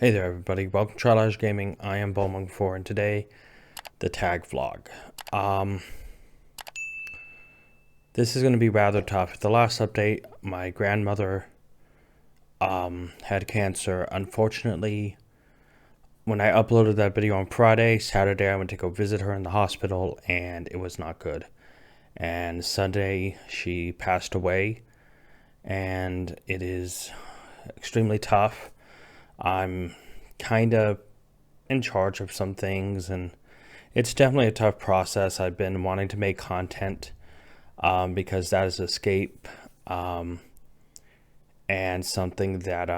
Hey there everybody, welcome to Triage Gaming. I am Bowmong4 and today, the tag vlog. This is going to be rather tough. The last update, my grandmother had cancer. Unfortunately, when I uploaded that video on Friday, Saturday I went to go visit her in the hospital and it was not good. And Sunday she passed away and it is extremely tough. I'm kind of in charge of some things and it's definitely a tough process. I've been wanting to make content because that is escape and something that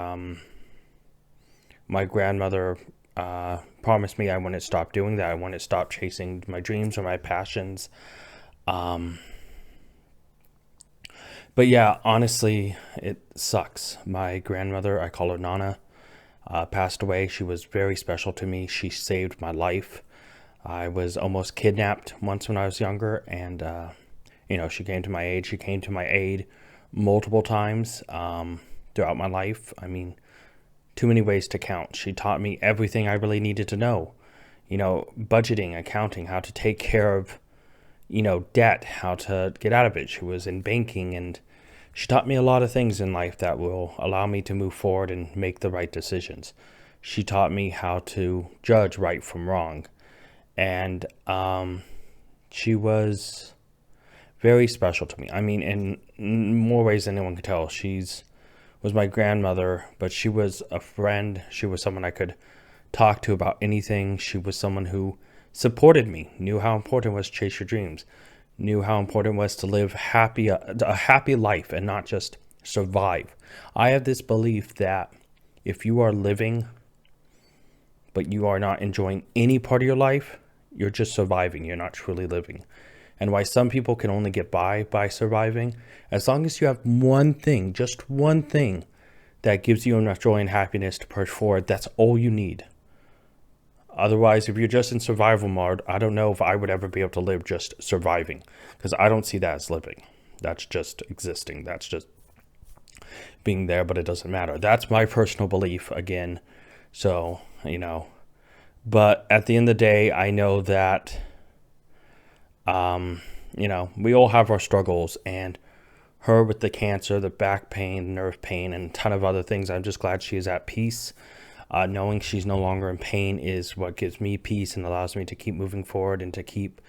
my grandmother promised me I wouldn't stop doing, that I wouldn't stop chasing my dreams or my passions. But yeah, honestly, it sucks. My grandmother, I call her Nana, passed away. She was very special to me. She saved my life. I was almost kidnapped once when I was younger, and she came to my aid. She came to my aid multiple times throughout my life. I mean, too many ways to count. She taught me everything I really needed to know. Budgeting, accounting, how to take care of, debt, how to get out of it. She was in banking, and she taught me a lot of things in life that will allow me to move forward and make the right decisions. She taught me how to judge right from wrong. And she was very special to me. I mean, in more ways than anyone could tell. Was my grandmother, but she was a friend. She was someone I could talk to about anything. She was someone who supported me, knew how important it was to chase your dreams, knew how important it was to live a happy life and not just survive. I have this belief that if you are living, but you are not enjoying any part of your life, you're just surviving. You're not truly living. And why some people can only get by surviving, as long as you have one thing, just one thing that gives you enough joy and happiness to push forward, that's all you need. Otherwise, if you're just in survival mode, I don't know if I would ever be able to live just surviving, because I don't see that as living. That's just existing. That's just being there, but it doesn't matter. That's my personal belief again. So, but at the end of the day, I know that, we all have our struggles, and her with the cancer, the back pain, nerve pain, and a ton of other things, I'm just glad she is at peace. Knowing she's no longer in pain is what gives me peace and allows me to keep moving forward and to keep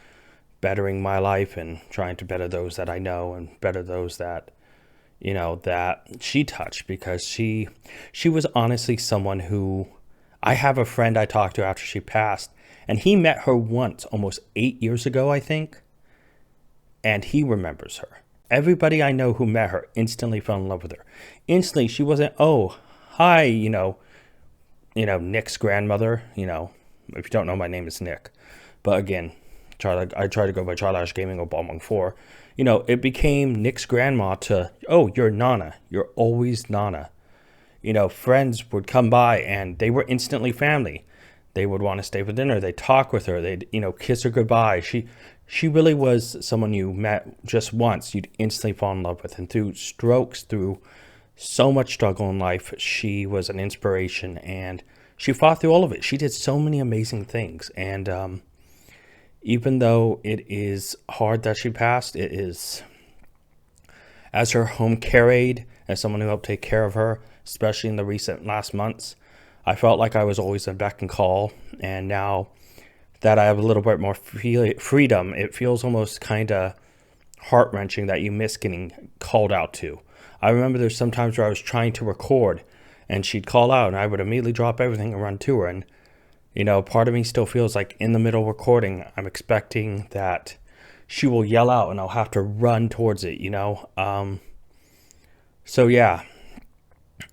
bettering my life and trying to better those that I know and better those that, that she touched, because she was honestly someone who, I have a friend I talked to after she passed, and he met her once almost 8 years ago, I think, and he remembers her. Everybody I know who met her instantly fell in love with her. Instantly, she wasn't, oh, hi, Nick's grandmother. If you don't know, my name is Nick. But again, I try to go by Triage Gaming or Bowmong4. It became Nick's grandma to, oh, you're Nana. You're always Nana. Friends would come by and they were instantly family. They would want to stay for dinner. They'd talk with her. They'd, kiss her goodbye. She really was someone you met just once, you'd instantly fall in love with. And through strokes, through so much struggle in life, she was an inspiration, and she fought through all of it. She did so many amazing things, and even though it is hard that she passed, it is, as her home care aide, as someone who helped take care of her, especially in the recent last months, I felt like I was always a beck and call. And now that I have a little bit more freedom, it feels almost kind of heart-wrenching that you miss getting called out to. I remember there's some times where I was trying to record and she'd call out and I would immediately drop everything and run to her. And, part of me still feels like in the middle of recording, I'm expecting that she will yell out and I'll have to run towards it, So yeah.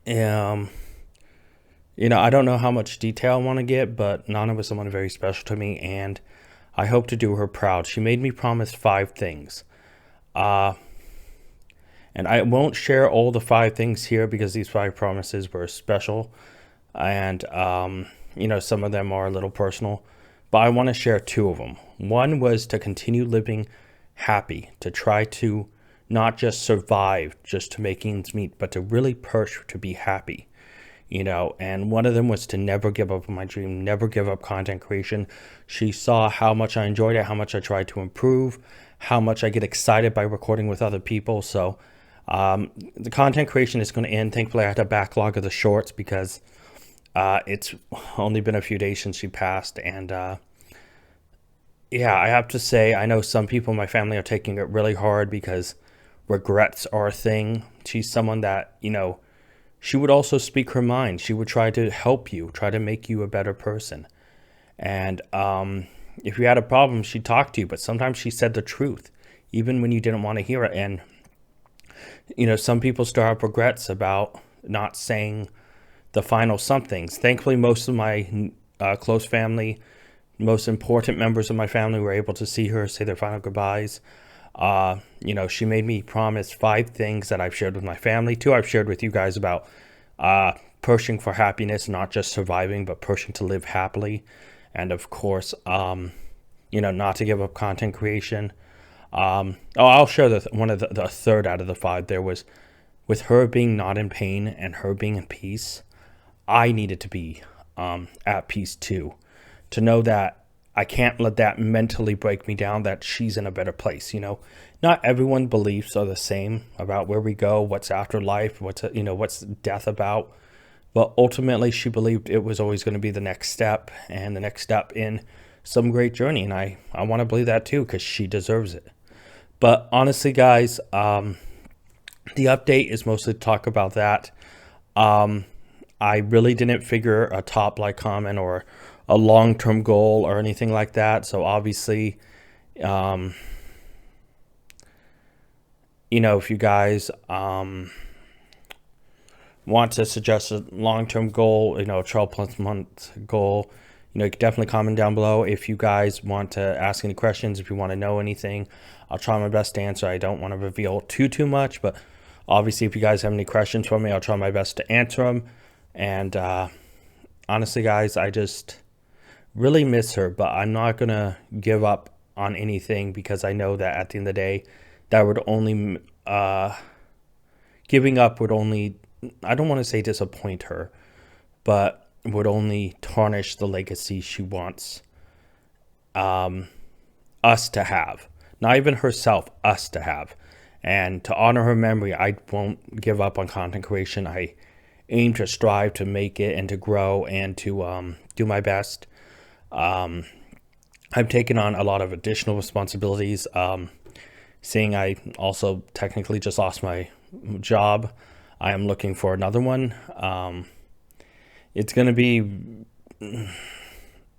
I don't know how much detail I want to get, but Nana was someone very special to me, and I hope to do her proud. She made me promise 5 things. And I won't share all the 5 things here because these 5 promises were special. And, some of them are a little personal. But I want to share 2 of them. One was to continue living happy, to try to not just survive just to make ends meet, but to really push to be happy. and one of them was to never give up on my dream, never give up content creation. She saw how much I enjoyed it, how much I tried to improve, how much I get excited by recording with other people. So the content creation is going to end. Thankfully, I had a backlog of the shorts because it's only been a few days since she passed. And yeah, I have to say, I know some people in my family are taking it really hard because regrets are a thing. She's someone that, she would also speak her mind. She would try to help you, try to make you a better person. And if you had a problem, she'd talk to you, but sometimes she said the truth, even when you didn't want to hear it. And, some people still have regrets about not saying the final somethings. Thankfully, most of my close family, most important members of my family were able to see her say their final goodbyes. She made me promise 5 things that I've shared with my family. 2 I've shared with you guys about pushing for happiness, not just surviving, but pushing to live happily. And of course, not to give up content creation. I'll share the third out of the 5. There was, with her being not in pain and her being in peace, I needed to be at peace too. To know that I can't let that mentally break me down, that she's in a better place. Not everyone's beliefs are the same about where we go, what's after life, what's death about. But ultimately, she believed it was always going to be the next step, and the next step in some great journey. And I want to believe that too, because she deserves it. But honestly, guys, the update is mostly to talk about that. I really didn't figure a top like comment or a long-term goal or anything like that. So obviously, if you guys want to suggest a long-term goal, a 12 month goal, you can definitely comment down below. If you guys want to ask any questions, if you want to know anything, I'll try my best to answer. I don't want to reveal too much, but obviously if you guys have any questions for me, I'll try my best to answer them. And honestly, guys, I just really miss her, but I'm not going to give up on anything, because I know that at the end of the day, that would only, giving up would only, I don't want to say disappoint her, but would only tarnish the legacy she wants us to have. Not even herself, us to have. And to honor her memory, I won't give up on content creation. I aim to strive to make it and to grow and to do my best. I've taken on a lot of additional responsibilities. Seeing I also technically just lost my job, I am looking for another one. It's going to be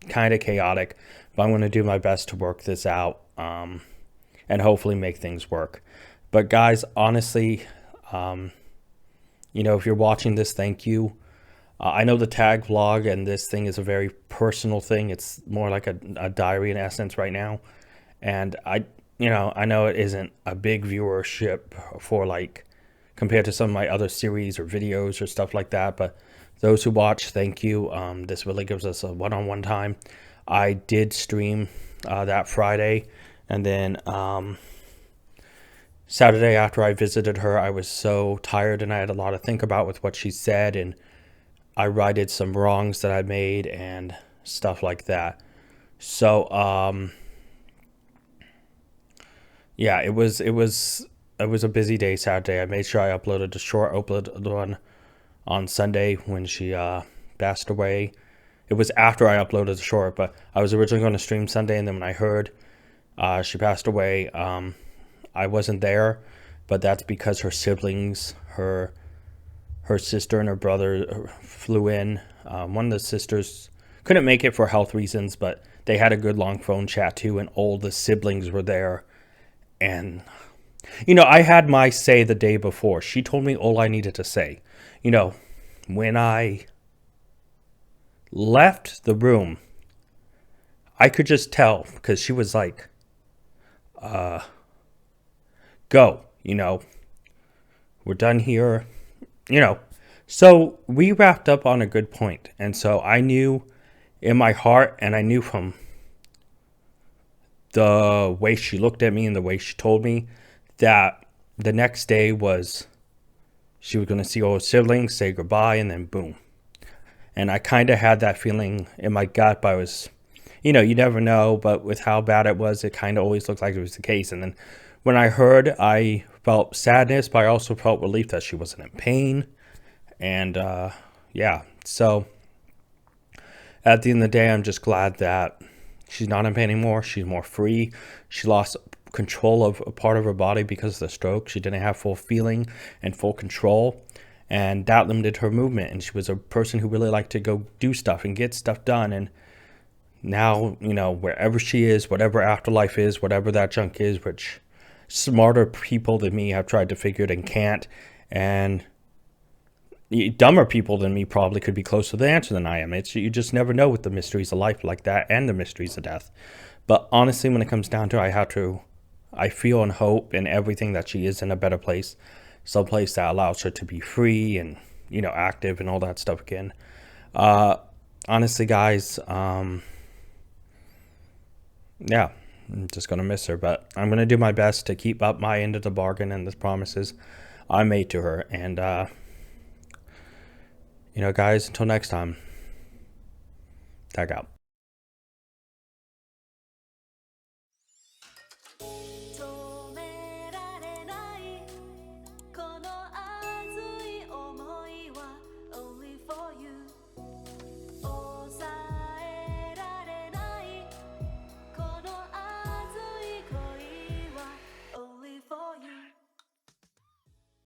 kind of chaotic, but I'm going to do my best to work this out and hopefully make things work. But guys, honestly, if you're watching this, thank you. I know the tag vlog and this thing is a very personal thing. It's more like a diary in essence right now. And I know it isn't a big viewership for compared to some of my other series or videos or stuff like that. But those who watch, thank you. This really gives us a one-on-one time. I did stream that Friday, and then Saturday after I visited her, I was so tired and I had a lot to think about with what she said, and I righted some wrongs that I made and stuff like that. So yeah, it was a busy day Saturday. I made sure I uploaded a short, uploaded one on Sunday when she passed away. It was after I uploaded the short, but I was originally going to stream Sunday, and then when I heard she passed away, I wasn't there. But that's because her siblings, her sister and her brother flew in. One of the sisters couldn't make it for health reasons, but they had a good long phone chat too, and all the siblings were there. And I had my say the day before. She told me all I needed to say. When I left the room, I could just tell, because she was like, go, we're done here, So we wrapped up on a good point. And so I knew in my heart, and I knew from the way she looked at me and the way she told me, that the next day was she was going to see all her siblings, say goodbye, and then boom. And I kind of had that feeling in my gut, but I was, you never know. But with how bad it was, it kind of always looked like it was the case. And then when I heard, I felt sadness, but I also felt relief that she wasn't in pain. And yeah, so at the end of the day, I'm just glad that she's not in pain anymore. She's more free. She lost control of a part of her body because of the stroke. She didn't have full feeling and full control, and that limited her movement. And she was a person who really liked to go do stuff and get stuff done. And now, wherever she is, whatever afterlife is, whatever that junk is, which smarter people than me have tried to figure it and can't, and dumber people than me probably could be closer to the answer than I am. You just never know with the mysteries of life like that and the mysteries of death. But honestly, when it comes down to it, I feel and hope in everything that she is in a better place, someplace that allows her to be free and, active and all that stuff again. Honestly, guys, yeah, I'm just going to miss her, but I'm going to do my best to keep up my end of the bargain and the promises I made to her. And, guys, until next time, tag out.